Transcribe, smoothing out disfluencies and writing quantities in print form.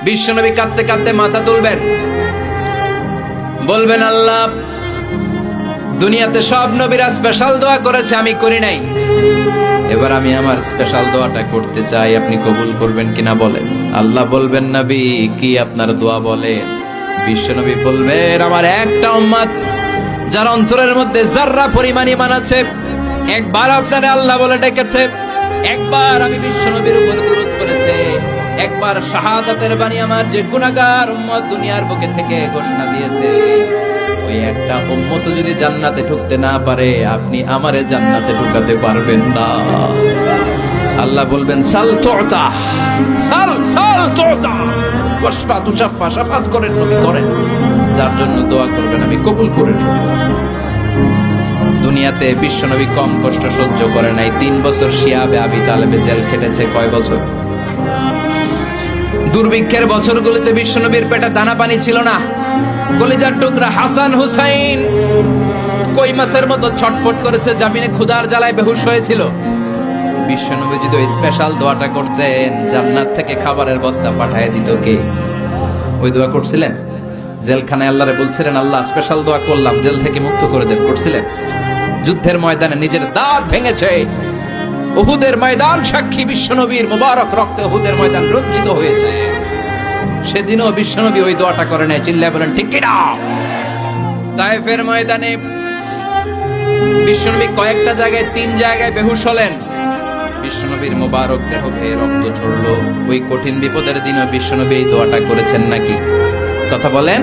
বিশ্বনবী কাঁদতে কাঁদতে মাথা তুলবেন, বলবেন আল্লাহ, দুনিয়াতে সব নবীরা স্পেশাল দোয়া করেছে, আমি করি নাই, এবার আমি আমার স্পেশাল দোয়াটা করতে চাই, আপনি কবুল করবেন কিনা বলেন। আল্লাহ বলবেন, নবী কি আপনার দোয়া বলেন? বিশ্বনবী বলবেন, আমার একটা উম্মত যার অন্তরের মধ্যে যাররা পরিমাণ ঈমান আছে, একবার আপনারে আল্লাহ বলে ডেকেছে, একবার আমি বিশ্বনবীর উপর দুরূদ পড়েছে, একবার শাহাদাতের বাণী আমার যে গুনাহগার উম্মত দুনিয়ার বুকে থেকে ঘোষণা দিয়েছে, ওই একটা উম্মত যদি জান্নাতে ঢুকতে না পারে, আপনি আমারে জান্নাতে ঢুকাতে পারবেন না। আল্লাহ বলবেন, সাল তুতা, সাল সাল তুতা, ওয়াশফা তুশাফা, শাফাত করেন নবী করেন, যার জন্য দোয়া করবেন আমি কবুল করে নেব। দুনিয়াতে বিশ্বনবী কম কষ্ট সহ্য করে নাই। 3 বছর শিয়াবে আবি তালেবে জেল খেটেছে। কয় বছর? দুর্ভিক্ষের বছরগুলিতে বিশ্বনবীর পেটে দানা পানি ছিল না। কলিজার টুকরা হাসান হুসাইন কই মাছের মতো ছটফট করেছে, জামিনে ক্ষুধার জ্বালায় বেহুশ হয়েছিল। বিশ্বনবী যদি ওই স্পেশাল দোয়াটা করতেন, জান্নাত থেকে খাবারের বস্তা পাঠিয়ে দিত কে? ওই দোয়া করছিলেন? জেলখানায় আল্লাহরে বলছিলেন, আল্লাহ স্পেশাল দোয়া করলাম, জেল থেকে মুক্ত করে দেন, করছিলেন? যুদ্ধের ময়দানে নিজের দাঁত ভেঙেছে, উহুদের ময়দান সাক্ষী, বিশ্বনবীর মুবারক রক্তে উহুদের ময়দান রঞ্জিত হয়েছে। সেদিনও বিশ্বনবী ওই দোয়াটা করে নাই। চিল্লায় বলেন ঠিক কিনা? তায়েফের ময়দানে বিশ্বনবী কয়েকটা জায়গায়, 3 জায়গায় বেহুশ হলেন। বিশ্বনবীর মুবারক দেহ বেয়ে রক্ত ঝরলো। ওই কঠিন বিপদের দিনও বিশ্বনবী এই দোয়াটা করেছেন নাকি? কথা বলেন।